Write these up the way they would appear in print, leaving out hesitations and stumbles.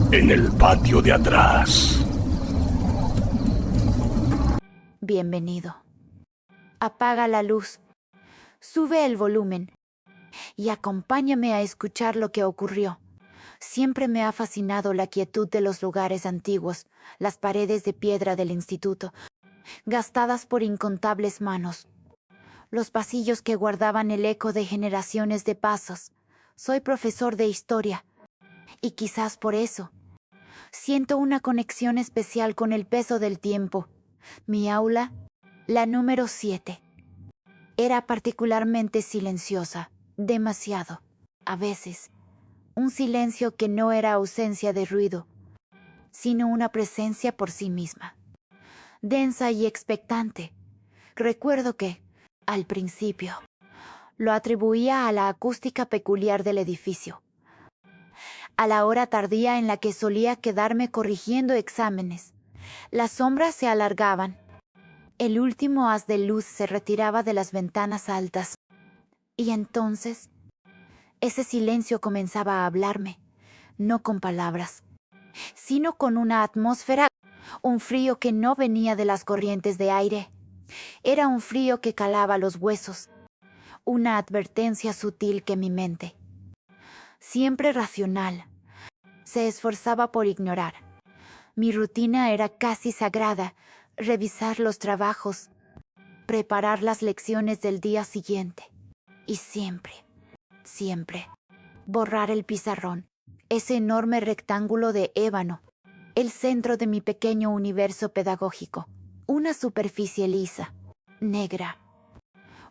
En el patio de atrás. Bienvenido. Apaga la luz, sube el volumen y acompáñame a escuchar lo que ocurrió. Siempre me ha fascinado la quietud de los lugares antiguos, las paredes de piedra del instituto, gastadas por incontables manos, los pasillos que guardaban el eco de generaciones de pasos. Soy profesor de historia, y quizás por eso siento una conexión especial con el peso del tiempo. Mi aula, la número 7, era particularmente silenciosa, demasiado, a veces. Un silencio que no era ausencia de ruido, sino una presencia por sí misma, densa y expectante. Recuerdo que, al principio, lo atribuía a la acústica peculiar del edificio, a la hora tardía en la que solía quedarme corrigiendo exámenes. Las sombras se alargaban. El último haz de luz se retiraba de las ventanas altas. Y entonces, ese silencio comenzaba a hablarme, no con palabras, sino con una atmósfera, un frío que no venía de las corrientes de aire. Era un frío que calaba los huesos, una advertencia sutil que mi mente, siempre racional, se esforzaba por ignorar. Mi rutina era casi sagrada: revisar los trabajos, preparar las lecciones del día siguiente. Y siempre, borrar el pizarrón, ese enorme rectángulo de ébano, el centro de mi pequeño universo pedagógico, una superficie lisa, negra,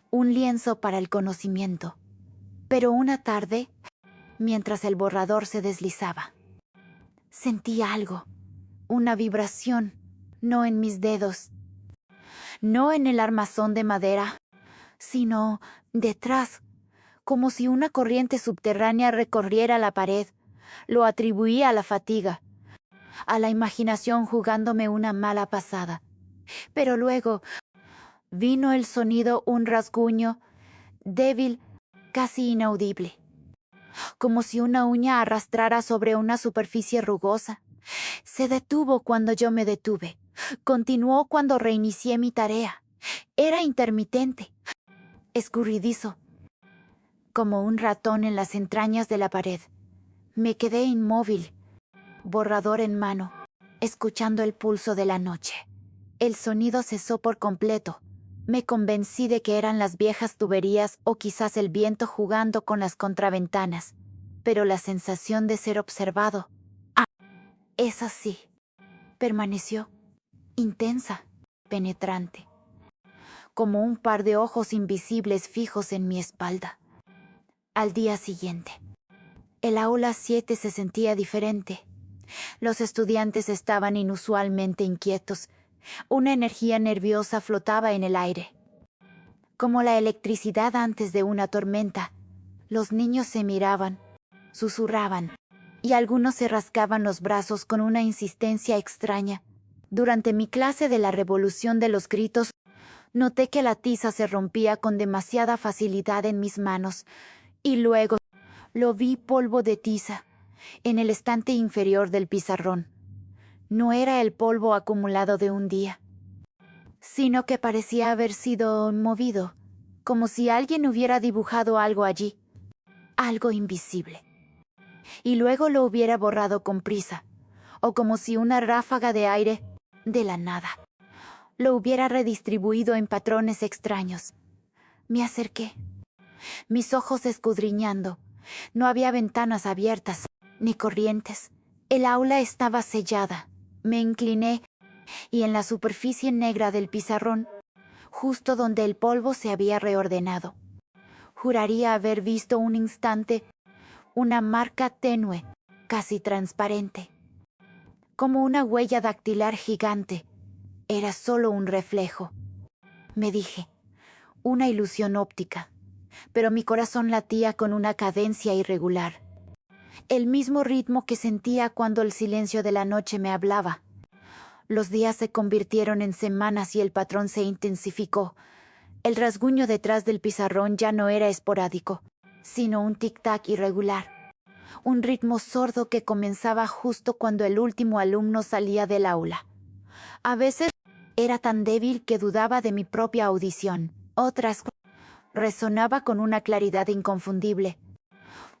un lienzo para el conocimiento. Pero una tarde, mientras el borrador se deslizaba, sentí algo, una vibración, no en mis dedos, no en el armazón de madera, sino detrás, como si una corriente subterránea recorriera la pared. Lo atribuía a la fatiga, a la imaginación jugándome una mala pasada. Pero luego vino el sonido, un rasguño, débil, casi inaudible, como si una uña arrastrara sobre una superficie rugosa. Se detuvo cuando yo me detuve. Continuó cuando reinicié mi tarea. Era intermitente, escurridizo, como un ratón en las entrañas de la pared. Me quedé inmóvil, borrador en mano, escuchando el pulso de la noche. El sonido cesó por completo. Me convencí de que eran las viejas tuberías o quizás el viento jugando con las contraventanas. Pero la sensación de ser observado, esa sí, permaneció, intensa, penetrante, como un par de ojos invisibles fijos en mi espalda. Al día siguiente, el aula 7 se sentía diferente. Los estudiantes estaban inusualmente inquietos. Una energía nerviosa flotaba en el aire, como la electricidad antes de una tormenta. Los niños se miraban, susurraban, y algunos se rascaban los brazos con una insistencia extraña. Durante mi clase de la revolución de los gritos, noté que la tiza se rompía con demasiada facilidad en mis manos, y luego lo vi polvo de tiza en el estante inferior del pizarrón. No era el polvo acumulado de un día, sino que parecía haber sido movido, como si alguien hubiera dibujado algo allí, algo invisible, y luego lo hubiera borrado con prisa, o como si una ráfaga de aire, de la nada, lo hubiera redistribuido en patrones extraños. Me acerqué, mis ojos escudriñando. No había ventanas abiertas, ni corrientes. El aula estaba sellada. Me incliné, y en la superficie negra del pizarrón, justo donde el polvo se había reordenado, juraría haber visto un instante una marca tenue, casi transparente, como una huella dactilar gigante. Era solo un reflejo, me dije, una ilusión óptica, pero mi corazón latía con una cadencia irregular, el mismo ritmo que sentía cuando el silencio de la noche me hablaba. Los días se convirtieron en semanas y el patrón se intensificó. El rasguño detrás del pizarrón ya no era esporádico, sino un tic-tac irregular, un ritmo sordo que comenzaba justo cuando el último alumno salía del aula. A veces era tan débil que dudaba de mi propia audición. Otras resonaba con una claridad inconfundible,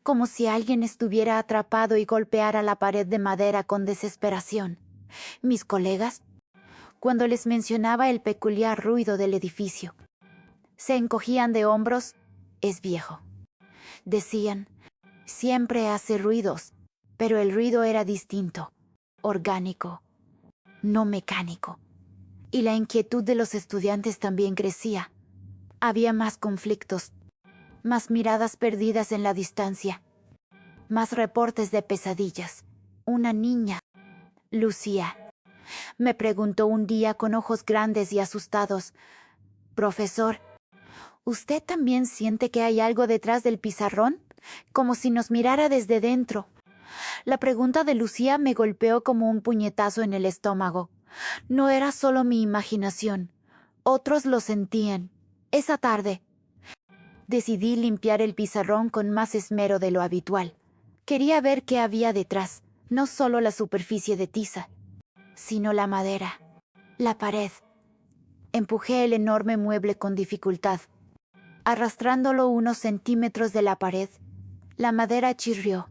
como si alguien estuviera atrapado y golpeara la pared de madera con desesperación. Mis colegas, cuando les mencionaba el peculiar ruido del edificio, se encogían de hombros. Es viejo, decían. Siempre hace ruidos, pero el ruido era distinto, orgánico, no mecánico. Y la inquietud de los estudiantes también crecía. Había más conflictos, más miradas perdidas en la distancia, más reportes de pesadillas. Una niña, Lucía, me preguntó un día con ojos grandes y asustados: «Profesor, ¿usted también siente que hay algo detrás del pizarrón? Como si nos mirara desde dentro». La pregunta de Lucía me golpeó como un puñetazo en el estómago. No era solo mi imaginación. Otros lo sentían. Esa tarde decidí limpiar el pizarrón con más esmero de lo habitual. Quería ver qué había detrás, no solo la superficie de tiza, sino la madera, la pared. Empujé el enorme mueble con dificultad. Arrastrándolo unos centímetros de la pared, la madera chirrió,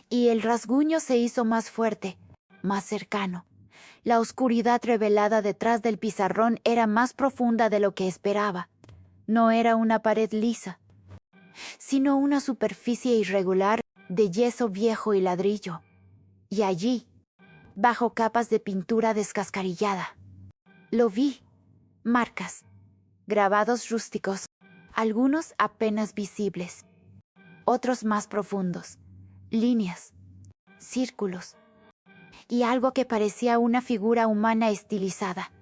y el rasguño se hizo más fuerte, más cercano. La oscuridad revelada detrás del pizarrón era más profunda de lo que esperaba. No era una pared lisa, sino una superficie irregular de yeso viejo y ladrillo. Y allí, bajo capas de pintura descascarillada, lo vi. Marcas, grabados rústicos, algunos apenas visibles, otros más profundos, líneas, círculos, y algo que parecía una figura humana estilizada,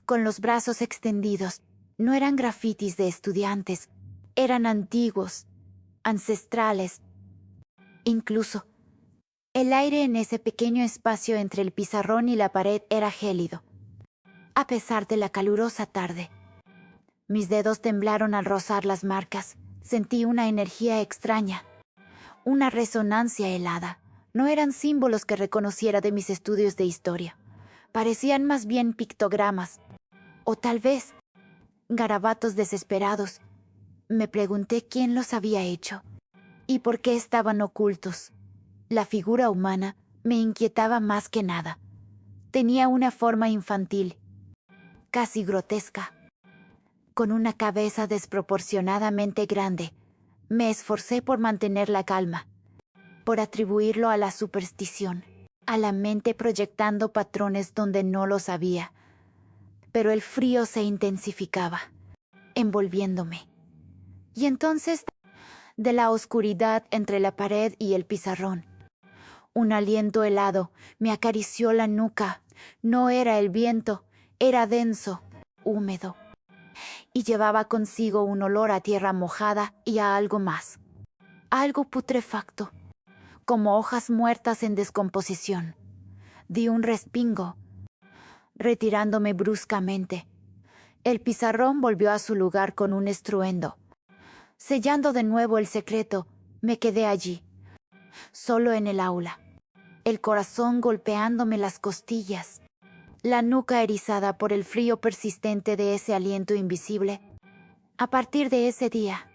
con los brazos extendidos. No eran grafitis de estudiantes, eran antiguos, ancestrales. Incluso, el aire en ese pequeño espacio entre el pizarrón y la pared era gélido. A pesar de la calurosa tarde, mis dedos temblaron al rozar las marcas. Sentí una energía extraña, una resonancia helada. No eran símbolos que reconociera de mis estudios de historia. Parecían más bien pictogramas, o tal vez garabatos desesperados. Me pregunté quién los había hecho y por qué estaban ocultos. La figura humana me inquietaba más que nada. Tenía una forma infantil, casi grotesca, con una cabeza desproporcionadamente grande. Me esforcé por mantener la calma, por atribuirlo a la superstición, a la mente proyectando patrones donde no los había. Pero el frío se intensificaba, envolviéndome. Y entonces, de la oscuridad entre la pared y el pizarrón, un aliento helado me acarició la nuca. No era el viento, era denso, húmedo, y llevaba consigo un olor a tierra mojada y a algo más, algo putrefacto, como hojas muertas en descomposición. Di un respingo, retirándome bruscamente. El pizarrón volvió a su lugar con un estruendo. Sellando de nuevo el secreto, me quedé allí, solo en el aula, el corazón golpeándome las costillas, la nuca erizada por el frío persistente de ese aliento invisible. A partir de ese día,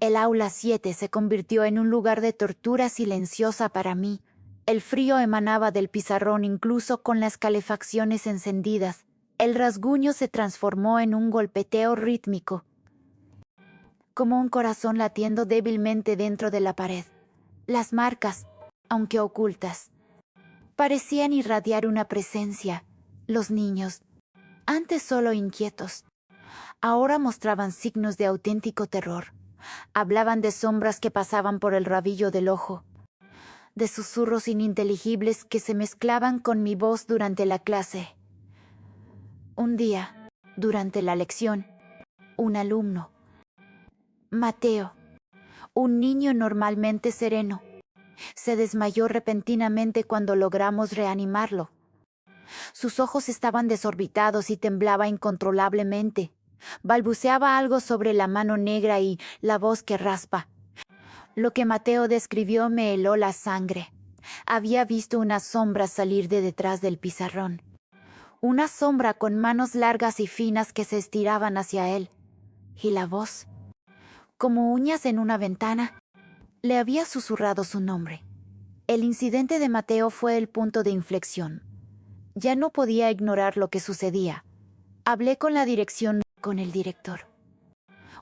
el aula 7 se convirtió en un lugar de tortura silenciosa para mí. El frío emanaba del pizarrón incluso con las calefacciones encendidas. El rasguño se transformó en un golpeteo rítmico, como un corazón latiendo débilmente dentro de la pared. Las marcas, aunque ocultas, parecían irradiar una presencia. Los niños, antes solo inquietos, ahora mostraban signos de auténtico terror. Hablaban de sombras que pasaban por el rabillo del ojo, de susurros ininteligibles que se mezclaban con mi voz durante la clase. Un día, durante la lección, un alumno, Mateo, un niño normalmente sereno, se desmayó repentinamente cuando logramos reanimarlo. Sus ojos estaban desorbitados y temblaba incontrolablemente. Balbuceaba algo sobre la mano negra y la voz que raspa. Lo que Mateo describió me heló la sangre. Había visto una sombra salir de detrás del pizarrón. Una sombra con manos largas y finas que se estiraban hacia él. Y la voz, como uñas en una ventana, le había susurrado su nombre. El incidente de Mateo fue el punto de inflexión. Ya no podía ignorar lo que sucedía. Hablé con la dirección, con el director.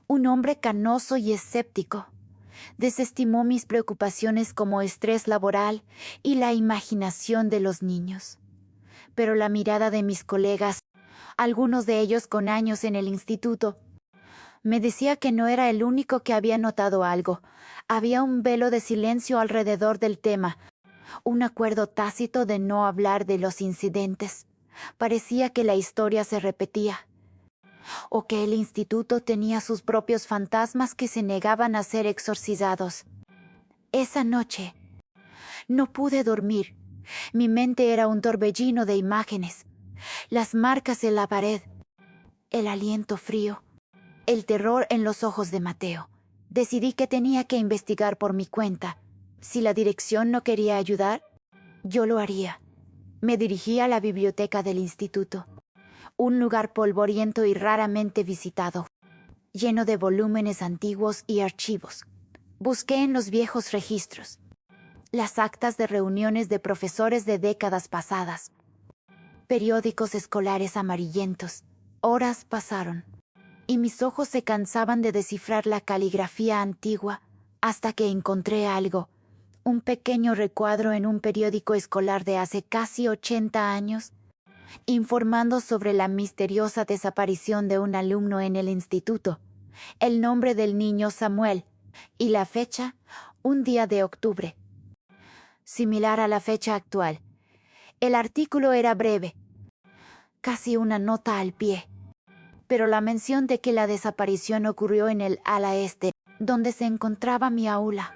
Un hombre canoso y escéptico. Desestimó mis preocupaciones como estrés laboral y la imaginación de los niños. Pero la mirada de mis colegas, algunos de ellos con años en el instituto, me decía que no era el único que había notado algo. Había un velo de silencio alrededor del tema, un acuerdo tácito de no hablar de los incidentes. Parecía que la historia se repetía, o que el instituto tenía sus propios fantasmas que se negaban a ser exorcizados. Esa noche no pude dormir. Mi mente era un torbellino de imágenes, las marcas en la pared, el aliento frío, el terror en los ojos de Mateo. Decidí que tenía que investigar por mi cuenta. Si la dirección no quería ayudar, yo lo haría. Me dirigí a la biblioteca del instituto, un lugar polvoriento y raramente visitado, lleno de volúmenes antiguos y archivos. Busqué en los viejos registros, las actas de reuniones de profesores de décadas pasadas, periódicos escolares amarillentos. Horas pasaron, y mis ojos se cansaban de descifrar la caligrafía antigua, hasta que encontré algo, un pequeño recuadro en un periódico escolar de hace casi 80 años, informando sobre la misteriosa desaparición de un alumno en el instituto, el nombre del niño Samuel, y la fecha, un día de octubre. Similar a la fecha actual. El artículo era breve, casi una nota al pie, pero la mención de que la desaparición ocurrió en el ala este, donde se encontraba mi aula,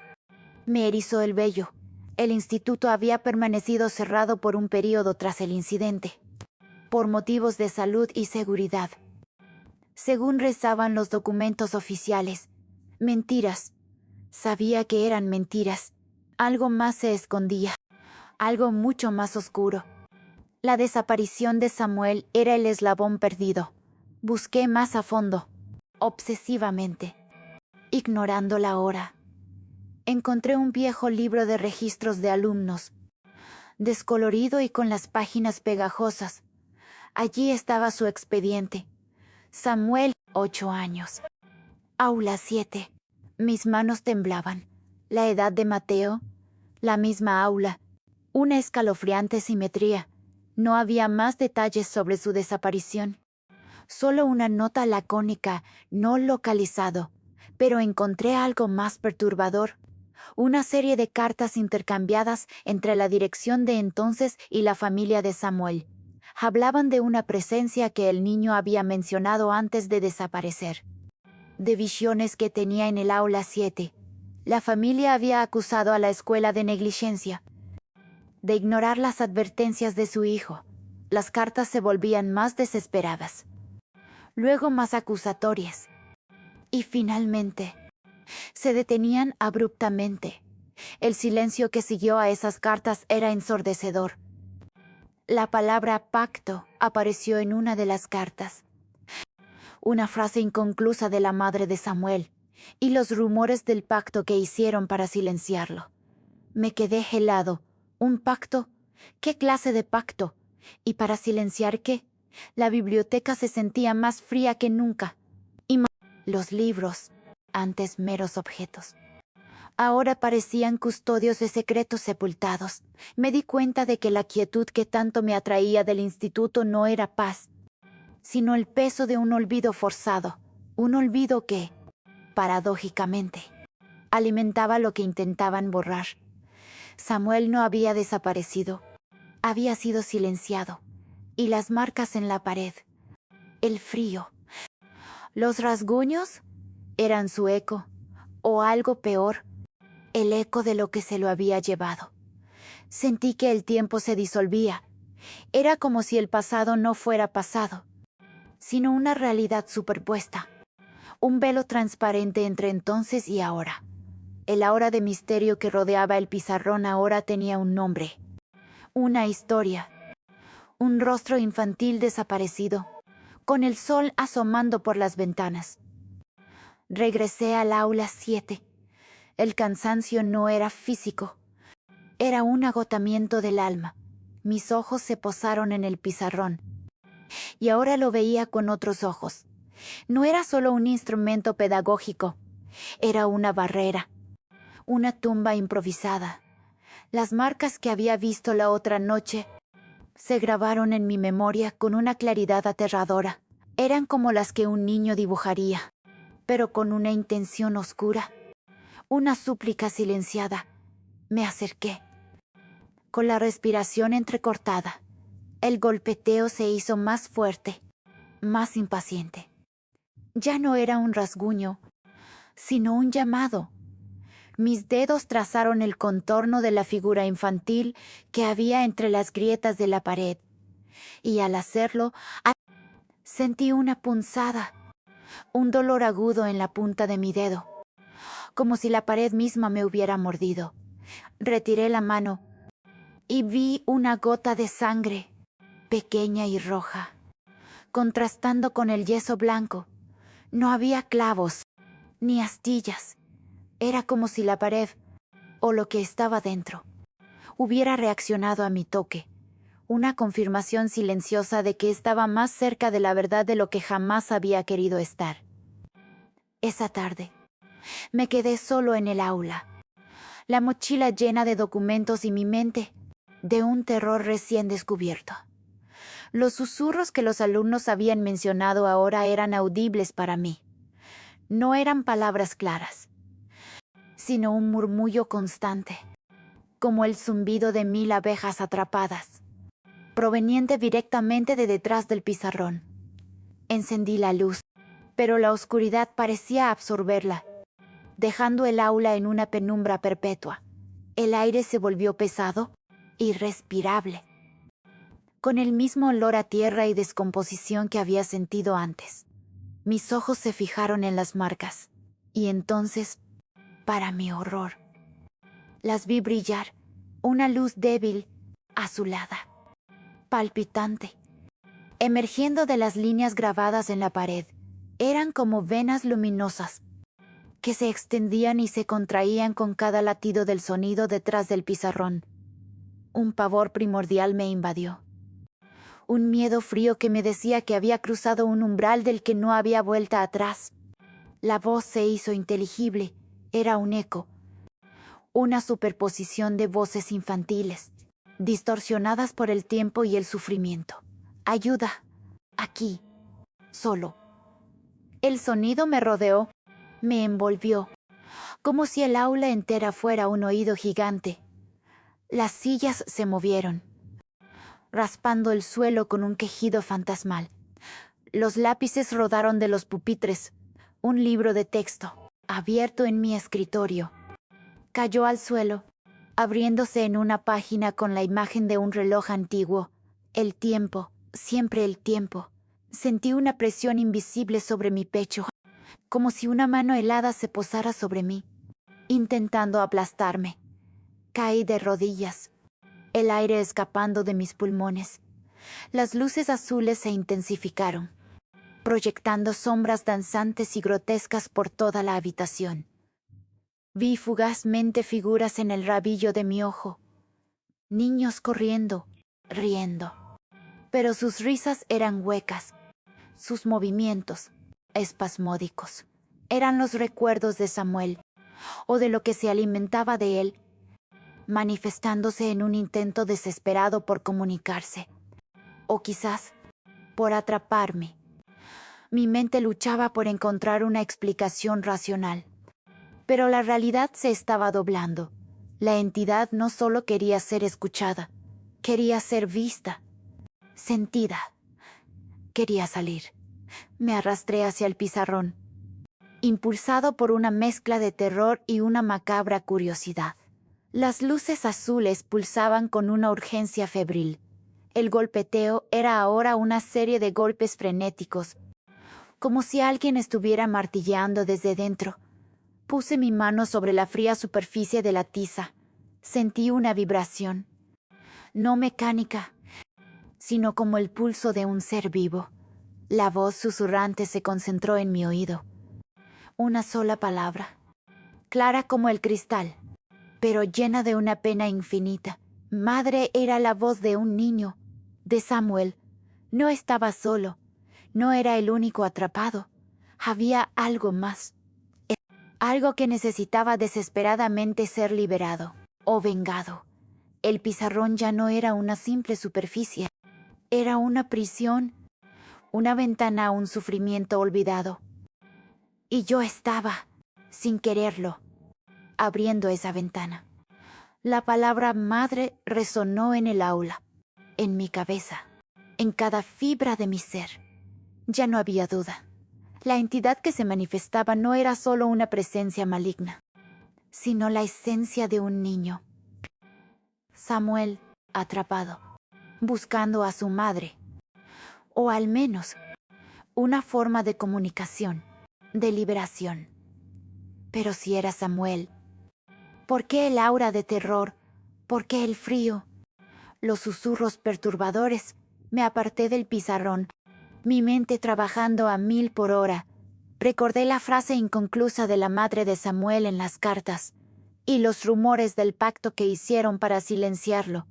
me erizó el vello. El instituto había permanecido cerrado por un período tras el incidente, por motivos de salud y seguridad. Según rezaban los documentos oficiales, mentiras. Sabía que eran mentiras. Algo más se escondía, algo mucho más oscuro. La desaparición de Samuel era el eslabón perdido. Busqué más a fondo, obsesivamente, ignorando la hora. Encontré un viejo libro de registros de alumnos, descolorido y con las páginas pegajosas. Allí estaba su expediente. Samuel, 8 años. Aula 7. Mis manos temblaban. La edad de Mateo, la misma aula. Una escalofriante simetría. No había más detalles sobre su desaparición. Solo una nota lacónica, no localizado. Pero encontré algo más perturbador. Una serie de cartas intercambiadas entre la dirección de entonces y la familia de Samuel. Hablaban de una presencia que el niño había mencionado antes de desaparecer. De visiones que tenía en el aula 7. La familia había acusado a la escuela de negligencia, de ignorar las advertencias de su hijo. Las cartas se volvían más desesperadas, luego más acusatorias, y finalmente se detenían abruptamente. El silencio que siguió a esas cartas era ensordecedor. La palabra pacto apareció en una de las cartas. Una frase inconclusa de la madre de Samuel, y los rumores del pacto que hicieron para silenciarlo. Me quedé helado. ¿Un pacto? ¿Qué clase de pacto? ¿Y para silenciar qué? La biblioteca se sentía más fría que nunca. Y los libros, antes meros objetos, ahora parecían custodios de secretos sepultados. Me di cuenta de que la quietud que tanto me atraía del instituto no era paz, sino el peso de un olvido forzado, un olvido que, paradójicamente, alimentaba lo que intentaban borrar. Samuel no había desaparecido, había sido silenciado, y las marcas en la pared, el frío, los rasguños, eran su eco, o algo peor, el eco de lo que se lo había llevado. Sentí que el tiempo se disolvía. Era como si el pasado no fuera pasado, sino una realidad superpuesta, un velo transparente entre entonces y ahora. El aura de misterio que rodeaba el pizarrón ahora tenía un nombre, una historia, un rostro infantil desaparecido, con el sol asomando por las ventanas. Regresé al aula 7. El cansancio no era físico, era un agotamiento del alma. Mis ojos se posaron en el pizarrón, y ahora lo veía con otros ojos. No era solo un instrumento pedagógico, era una barrera, una tumba improvisada. Las marcas que había visto la otra noche se grabaron en mi memoria con una claridad aterradora. Eran como las que un niño dibujaría, pero con una intención oscura, una súplica silenciada. Me acerqué, con la respiración entrecortada. El golpeteo se hizo más fuerte, más impaciente. Ya no era un rasguño, sino un llamado. Mis dedos trazaron el contorno de la figura infantil que había entre las grietas de la pared, y al hacerlo, sentí una punzada, un dolor agudo en la punta de mi dedo, como si la pared misma me hubiera mordido. Retiré la mano y vi una gota de sangre, pequeña y roja, contrastando con el yeso blanco. No había clavos, ni astillas. Era como si la pared, o lo que estaba dentro, hubiera reaccionado a mi toque. Una confirmación silenciosa de que estaba más cerca de la verdad de lo que jamás había querido estar. Esa tarde, me quedé solo en el aula, la mochila llena de documentos y mi mente de un terror recién descubierto. Los susurros que los alumnos habían mencionado ahora eran audibles para mí. No eran palabras claras, sino un murmullo constante, como el zumbido de 1000 abejas atrapadas, proveniente directamente de detrás del pizarrón. Encendí la luz, pero la oscuridad parecía absorberla, dejando el aula en una penumbra perpetua. El aire se volvió pesado, irrespirable, con el mismo olor a tierra y descomposición que había sentido antes. Mis ojos se fijaron en las marcas, y entonces, para mi horror, las vi brillar, una luz débil, azulada, palpitante, emergiendo de las líneas grabadas en la pared. Eran como venas luminosas, que se extendían y se contraían con cada latido del sonido detrás del pizarrón. Un pavor primordial me invadió. Un miedo frío que me decía que había cruzado un umbral del que no había vuelta atrás. La voz se hizo inteligible, era un eco, una superposición de voces infantiles, distorsionadas por el tiempo y el sufrimiento. Ayuda, aquí, solo. El sonido me rodeó, me envolvió, como si el aula entera fuera un oído gigante. Las sillas se movieron, raspando el suelo con un quejido fantasmal. Los lápices rodaron de los pupitres. Un libro de texto, abierto en mi escritorio, cayó al suelo, abriéndose en una página con la imagen de un reloj antiguo. El tiempo, siempre el tiempo. Sentí una presión invisible sobre mi pecho, como si una mano helada se posara sobre mí, intentando aplastarme. Caí de rodillas, el aire escapando de mis pulmones. Las luces azules se intensificaron, proyectando sombras danzantes y grotescas por toda la habitación. Vi fugazmente figuras en el rabillo de mi ojo, niños corriendo, riendo. Pero sus risas eran huecas, sus movimientos, espasmódicos. Eran los recuerdos de Samuel, o de lo que se alimentaba de él, manifestándose en un intento desesperado por comunicarse, o quizás por atraparme. Mi mente luchaba por encontrar una explicación racional, pero la realidad se estaba doblando. La entidad no solo quería ser escuchada, quería ser vista, sentida. Quería salir. Me arrastré hacia el pizarrón, impulsado por una mezcla de terror y una macabra curiosidad. Las luces azules pulsaban con una urgencia febril. El golpeteo era ahora una serie de golpes frenéticos, como si alguien estuviera martilleando desde dentro. Puse mi mano sobre la fría superficie de la tiza. Sentí una vibración, no mecánica, sino como el pulso de un ser vivo. La voz susurrante se concentró en mi oído. Una sola palabra, clara como el cristal, pero llena de una pena infinita. Madre era la voz de un niño, de Samuel. No estaba solo, no era el único atrapado. Había algo más, algo que necesitaba desesperadamente ser liberado o vengado. El pizarrón ya no era una simple superficie, era una prisión, una ventana a un sufrimiento olvidado. Y yo estaba, sin quererlo, abriendo esa ventana. La palabra madre resonó en el aula, en mi cabeza, en cada fibra de mi ser. Ya no había duda. La entidad que se manifestaba no era solo una presencia maligna, sino la esencia de un niño. Samuel, atrapado, buscando a su madre, o al menos una forma de comunicación, de liberación. Pero si era Samuel, ¿por qué el aura de terror? ¿Por qué el frío? Los susurros perturbadores. Me aparté del pizarrón, mi mente trabajando a 1000 por hora. Recordé la frase inconclusa de la madre de Samuel en las cartas, y los rumores del pacto que hicieron para silenciarlo.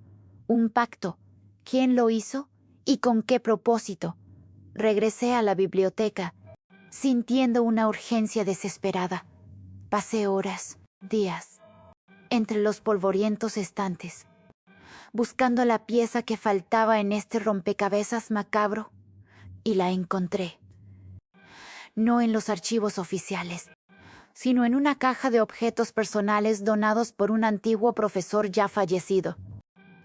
Un pacto. ¿Quién lo hizo? ¿Y con qué propósito? Regresé a la biblioteca, sintiendo una urgencia desesperada. Pasé horas, días, entre los polvorientos estantes, buscando la pieza que faltaba en este rompecabezas macabro, y la encontré. No en los archivos oficiales, sino en una caja de objetos personales donados por un antiguo profesor ya fallecido.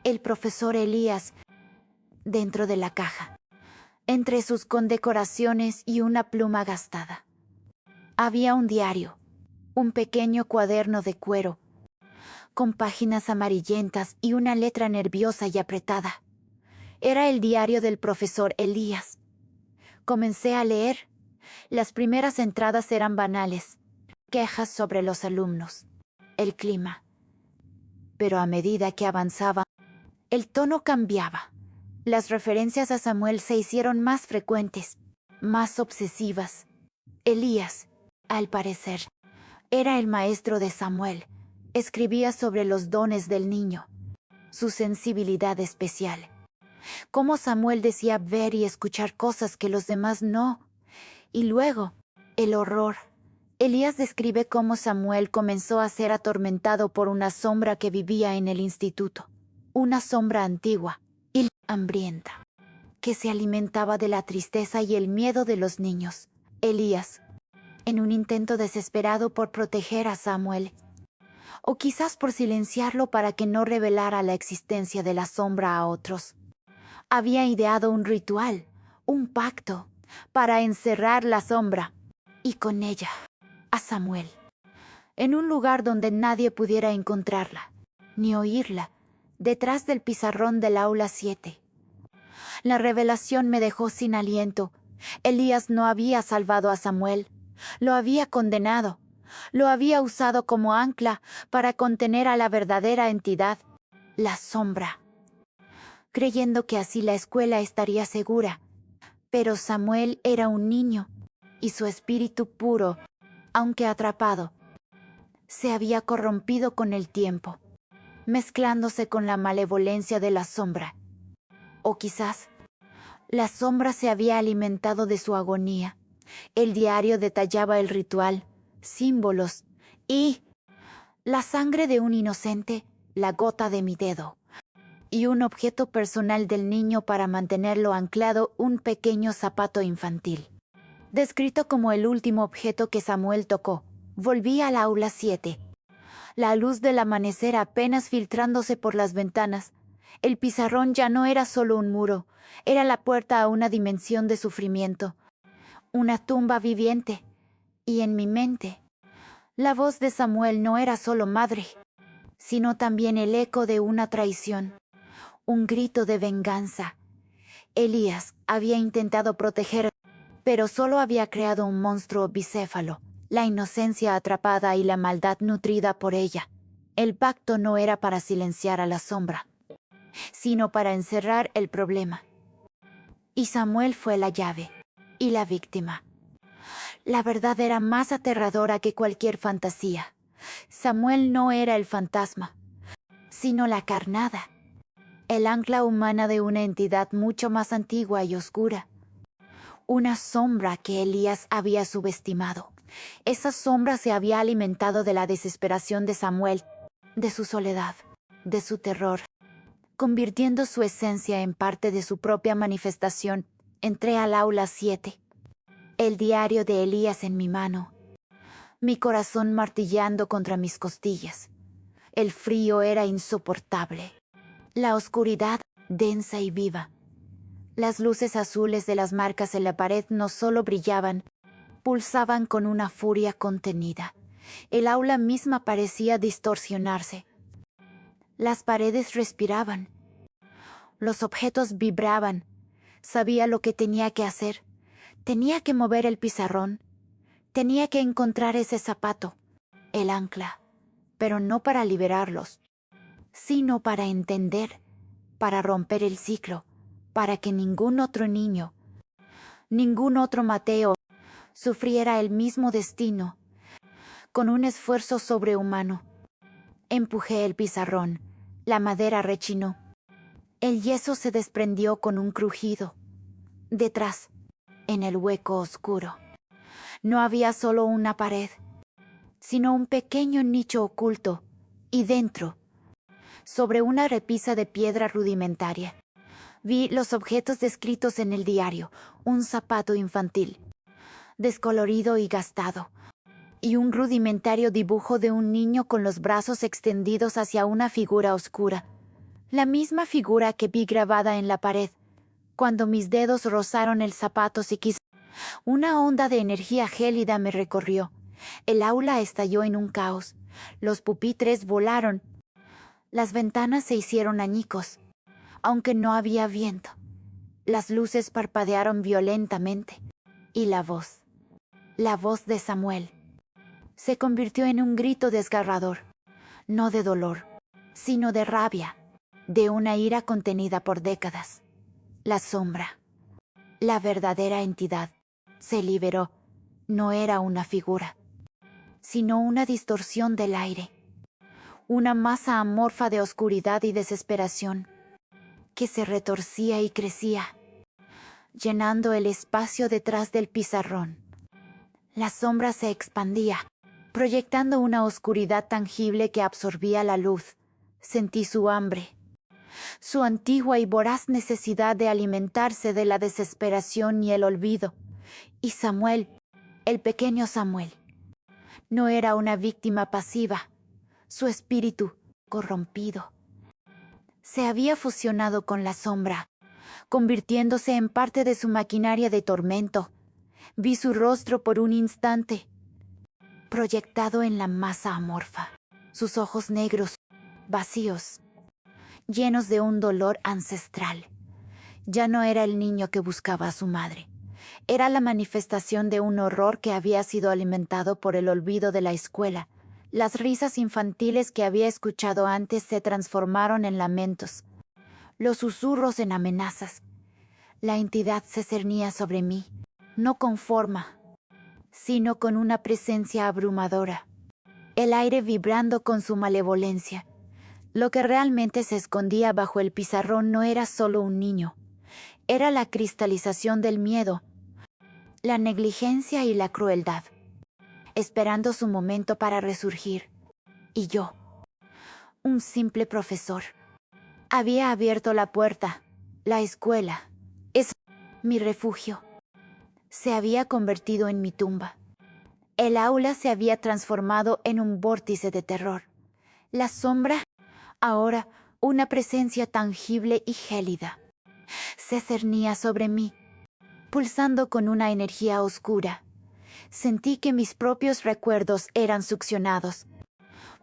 El profesor Elías, dentro de la caja, entre sus condecoraciones y una pluma gastada. Había un diario, un pequeño cuaderno de cuero, con páginas amarillentas y una letra nerviosa y apretada. Era el diario del profesor Elías. Comencé a leer. Las primeras entradas eran banales, quejas sobre los alumnos, el clima. Pero a medida que avanzaba, el tono cambiaba. Las referencias a Samuel se hicieron más frecuentes, más obsesivas. Elías, al parecer, era el maestro de Samuel. Escribía sobre los dones del niño, su sensibilidad especial. Cómo Samuel decía ver y escuchar cosas que los demás no. Y luego, el horror. Elías describe cómo Samuel comenzó a ser atormentado por una sombra que vivía en el instituto. Una sombra antigua y hambrienta, que se alimentaba de la tristeza y el miedo de los niños. Elías, en un intento desesperado por proteger a Samuel, o quizás por silenciarlo para que no revelara la existencia de la sombra a otros, había ideado un ritual, un pacto, para encerrar la sombra, y con ella, a Samuel, en un lugar donde nadie pudiera encontrarla, ni oírla, detrás del pizarrón del aula 7. La revelación me dejó sin aliento. Elías no había salvado a Samuel, lo había condenado, lo había usado como ancla para contener a la verdadera entidad, la sombra, creyendo que así la escuela estaría segura. Pero Samuel era un niño, y su espíritu puro, aunque atrapado, se había corrompido con el tiempo, mezclándose con la malevolencia de la sombra. O quizás, la sombra se había alimentado de su agonía. El diario detallaba el ritual, símbolos y la sangre de un inocente, la gota de mi dedo, y un objeto personal del niño para mantenerlo anclado, un pequeño zapato infantil. Descrito como el último objeto que Samuel tocó, volví al aula 7. La luz del amanecer apenas filtrándose por las ventanas. El pizarrón ya no era solo un muro, era la puerta a una dimensión de sufrimiento, una tumba viviente. Y en mi mente, la voz de Samuel no era solo madre, sino también el eco de una traición, un grito de venganza. Elías había intentado proteger, pero solo había creado un monstruo bicéfalo, la inocencia atrapada y la maldad nutrida por ella. El pacto no era para silenciar a la sombra, sino para encerrar el problema. Y Samuel fue la llave y la víctima. La verdad era más aterradora que cualquier fantasía. Samuel no era el fantasma, sino la carnada, el ancla humana de una entidad mucho más antigua y oscura. Una sombra que Elías había subestimado. Esa sombra se había alimentado de la desesperación de Samuel, de su soledad, de su terror. Convirtiendo su esencia en parte de su propia manifestación, entré al aula 7. El diario de Elías en mi mano, mi corazón martillando contra mis costillas. El frío era insoportable. La oscuridad, densa y viva. Las luces azules de las marcas en la pared no solo brillaban, pulsaban con una furia contenida. El aula misma parecía distorsionarse. Las paredes respiraban. Los objetos vibraban. Sabía lo que tenía que hacer. Tenía que mover el pizarrón. Tenía que encontrar ese zapato, el ancla, pero no para liberarlos, sino para entender, para romper el ciclo, para que ningún otro niño, ningún otro Mateo, sufriera el mismo destino. Con un esfuerzo sobrehumano, empujé el pizarrón, la madera rechinó. El yeso se desprendió con un crujido. Detrás, en el hueco oscuro, no había solo una pared, sino un pequeño nicho oculto, y dentro, sobre una repisa de piedra rudimentaria, vi los objetos descritos en el diario: un zapato infantil, descolorido y gastado, y un rudimentario dibujo de un niño con los brazos extendidos hacia una figura oscura, la misma figura que vi grabada en la pared. Cuando mis dedos rozaron el zapato psiquis, una onda de energía gélida me recorrió. El aula estalló en un caos. Los pupitres volaron. Las ventanas se hicieron añicos, aunque no había viento. Las luces parpadearon violentamente. Y la voz de Samuel, se convirtió en un grito desgarrador, no de dolor, sino de rabia, de una ira contenida por décadas. La sombra, la verdadera entidad, se liberó. No era una figura, sino una distorsión del aire, una masa amorfa de oscuridad y desesperación, que se retorcía y crecía, llenando el espacio detrás del pizarrón. La sombra se expandía, proyectando una oscuridad tangible que absorbía la luz. Sentí su hambre, su antigua y voraz necesidad de alimentarse de la desesperación y el olvido. Y Samuel, el pequeño Samuel, no era una víctima pasiva. Su espíritu, corrompido, se había fusionado con la sombra, convirtiéndose en parte de su maquinaria de tormento. Vi su rostro por un instante, proyectado en la masa amorfa, sus ojos negros, vacíos, llenos de un dolor ancestral. Ya no era el niño que buscaba a su madre. Era la manifestación de un horror que había sido alimentado por el olvido de la escuela. Las risas infantiles que había escuchado antes se transformaron en lamentos, los susurros en amenazas. La entidad se cernía sobre mí, no con forma, sino con una presencia abrumadora. El aire vibrando con su malevolencia. Lo que realmente se escondía bajo el pizarrón no era solo un niño. Era la cristalización del miedo, la negligencia y la crueldad, esperando su momento para resurgir. Y yo, un simple profesor, había abierto la puerta. La escuela, es mi refugio, se había convertido en mi tumba. El aula se había transformado en un vórtice de terror. La sombra, ahora una presencia tangible y gélida, se cernía sobre mí, pulsando con una energía oscura. Sentí que mis propios recuerdos eran succionados,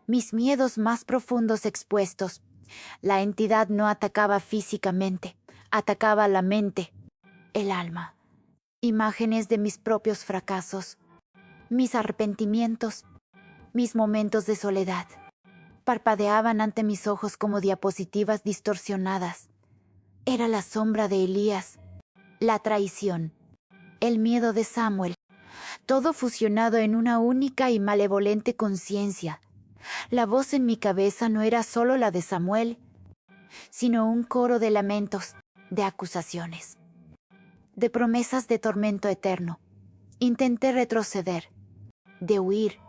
mis miedos más profundos expuestos. La entidad no atacaba físicamente, atacaba la mente, el alma. Imágenes de mis propios fracasos, Mis arrepentimientos, mis momentos de soledad, parpadeaban ante mis ojos como diapositivas distorsionadas. Era la sombra de Elías, la traición, el miedo de Samuel, todo fusionado en una única y malevolente conciencia. La voz en mi cabeza no era solo la de Samuel, sino un coro de lamentos, de acusaciones, de promesas de tormento eterno. Intenté retroceder, de huir,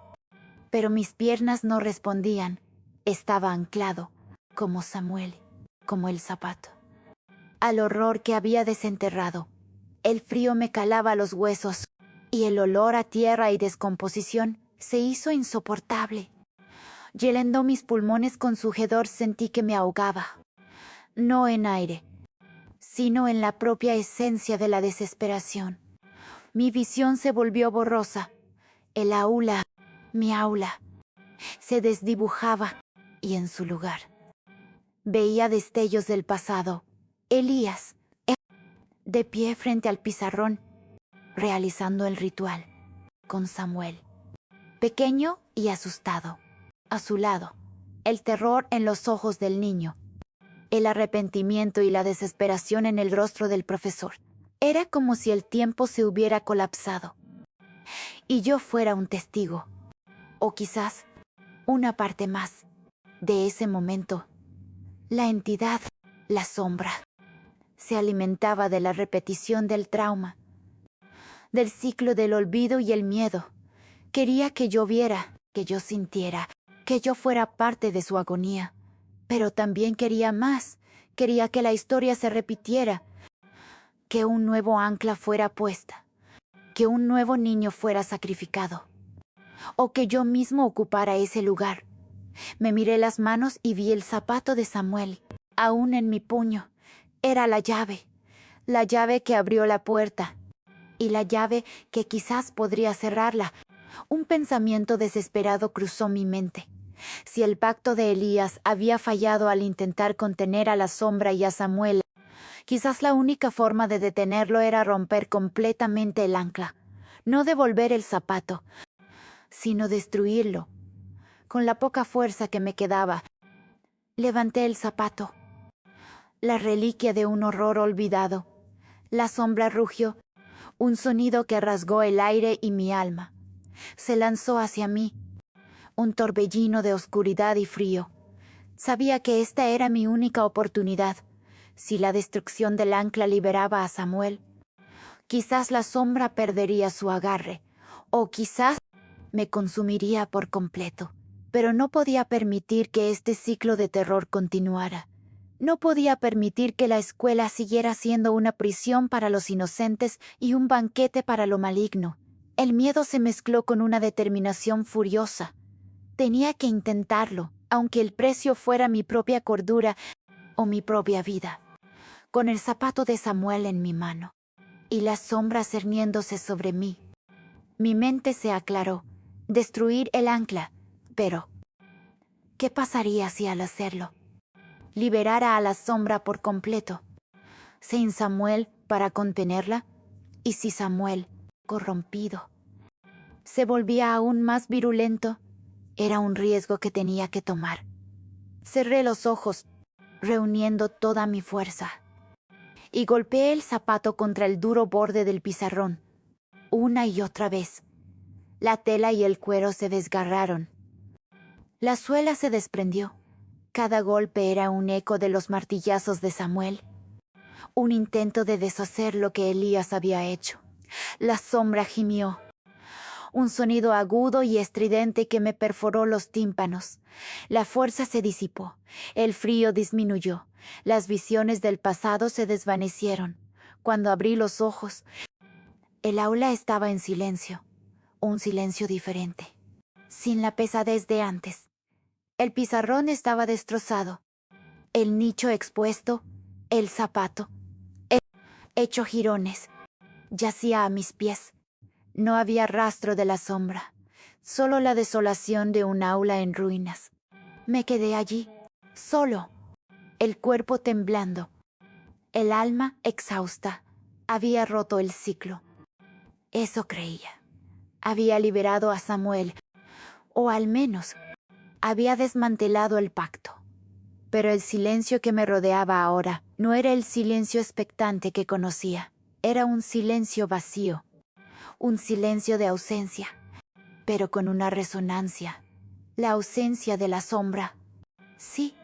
pero mis piernas no respondían. Estaba anclado, como Samuel, como el zapato, al horror que había desenterrado. El frío me calaba los huesos, y el olor a tierra y descomposición se hizo insoportable. Llenando mis pulmones con su hedor, sentí que me ahogaba, no en aire, sino en la propia esencia de la desesperación. Mi visión se volvió borrosa. El aula, mi aula, se desdibujaba, y en su lugar veía destellos del pasado. Elías, de pie frente al pizarrón, realizando el ritual, con Samuel, pequeño y asustado. A su lado, el terror en los ojos del niño, el arrepentimiento y la desesperación en el rostro del profesor. Era como si el tiempo se hubiera colapsado, y yo fuera un testigo, o quizás una parte más, de ese momento. La entidad, la sombra, se alimentaba de la repetición del trauma, del ciclo del olvido y el miedo. Quería que yo viera, que yo sintiera, que yo fuera parte de su agonía. Pero también quería más. Quería que la historia se repitiera, que un nuevo ancla fuera puesta, que un nuevo niño fuera sacrificado, o que yo mismo ocupara ese lugar. Me miré las manos y vi el zapato de Samuel, aún en mi puño. Era la llave que abrió la puerta, y la llave que quizás podría cerrarla. Un pensamiento desesperado cruzó mi mente. Si el pacto de Elías había fallado al intentar contener a la sombra y a Samuel, quizás la única forma de detenerlo era romper completamente el ancla. No devolver el zapato, sino destruirlo. Con la poca fuerza que me quedaba, levanté el zapato, la reliquia de un horror olvidado. La sombra rugió, un sonido que rasgó el aire y mi alma. Se lanzó hacia mí, un torbellino de oscuridad y frío. Sabía que esta era mi única oportunidad. Si la destrucción del ancla liberaba a Samuel, quizás la sombra perdería su agarre, o quizás me consumiría por completo. Pero no podía permitir que este ciclo de terror continuara. No podía permitir que la escuela siguiera siendo una prisión para los inocentes y un banquete para lo maligno. El miedo se mezcló con una determinación furiosa. Tenía que intentarlo, aunque el precio fuera mi propia cordura o mi propia vida. Con el zapato de Samuel en mi mano, y la sombra cerniéndose sobre mí, mi mente se aclaró. Destruir el ancla. Pero, ¿qué pasaría si al hacerlo liberara a la sombra por completo? Sin Samuel para contenerla, y si Samuel, corrompido, se volvía aún más virulento, era un riesgo que tenía que tomar. Cerré los ojos, reuniendo toda mi fuerza, y golpeé el zapato contra el duro borde del pizarrón, una y otra vez. La tela y el cuero se desgarraron. La suela se desprendió. Cada golpe era un eco de los martillazos de Samuel, un intento de deshacer lo que Elías había hecho. La sombra gimió, un sonido agudo y estridente que me perforó los tímpanos. La fuerza se disipó, el frío disminuyó, las visiones del pasado se desvanecieron. Cuando abrí los ojos, el aula estaba en silencio, un silencio diferente, sin la pesadez de antes. El pizarrón estaba destrozado, el nicho expuesto, el zapato, hecho jirones, yacía a mis pies. No había rastro de la sombra, solo la desolación de un aula en ruinas. Me quedé allí, solo, el cuerpo temblando, el alma exhausta. Había roto el ciclo. Eso creía. Había liberado a Samuel, o al menos había desmantelado el pacto. Pero el silencio que me rodeaba ahora no era el silencio expectante que conocía. Era un silencio vacío, un silencio de ausencia, pero con una resonancia. La ausencia de la sombra, sí,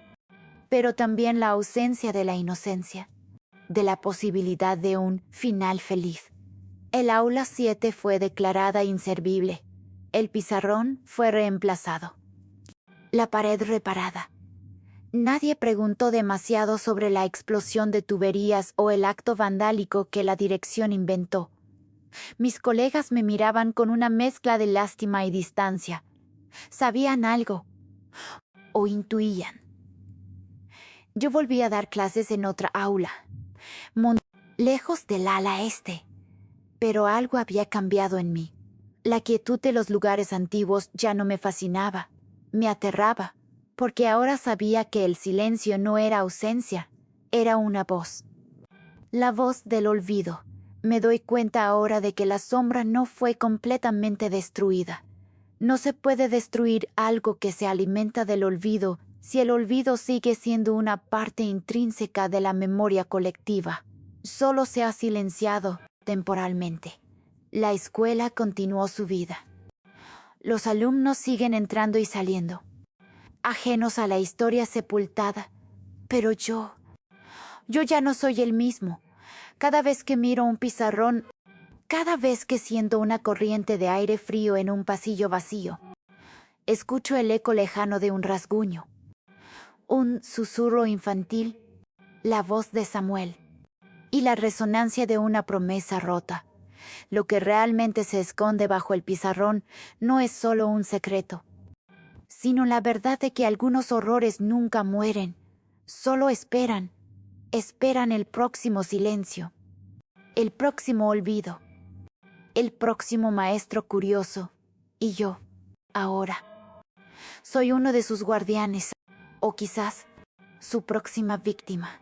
pero también la ausencia de la inocencia, de la posibilidad de un final feliz. El aula 7 fue declarada inservible. El pizarrón fue reemplazado. La pared reparada. Nadie preguntó demasiado sobre la explosión de tuberías o el acto vandálico que la dirección inventó. Mis colegas me miraban con una mezcla de lástima y distancia. Sabían algo, o intuían. Yo volví a dar clases en otra aula, lejos del ala este. Pero algo había cambiado en mí. La quietud de los lugares antiguos ya no me fascinaba, me aterraba, porque ahora sabía que el silencio no era ausencia, era una voz. La voz del olvido. Me doy cuenta ahora de que la sombra no fue completamente destruida. No se puede destruir algo que se alimenta del olvido si el olvido sigue siendo una parte intrínseca de la memoria colectiva. Solo se ha silenciado temporalmente. La escuela continuó su vida. Los alumnos siguen entrando y saliendo, ajenos a la historia sepultada, pero yo ya no soy el mismo. Cada vez que miro un pizarrón, cada vez que siento una corriente de aire frío en un pasillo vacío, escucho el eco lejano de un rasguño, un susurro infantil, la voz de Samuel y la resonancia de una promesa rota. Lo que realmente se esconde bajo el pizarrón no es solo un secreto, sino la verdad de que algunos horrores nunca mueren, solo esperan el próximo silencio, el próximo olvido, el próximo maestro curioso. Y yo, ahora, soy uno de sus guardianes, o quizás su próxima víctima,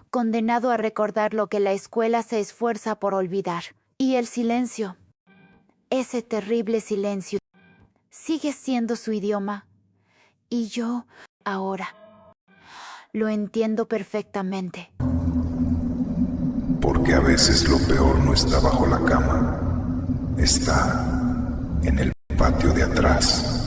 condenado a recordar lo que la escuela se esfuerza por olvidar. Y el silencio, ese terrible silencio, sigue siendo su idioma. Y yo, ahora, lo entiendo perfectamente. Porque a veces lo peor no está bajo la cama, está en el patio de atrás.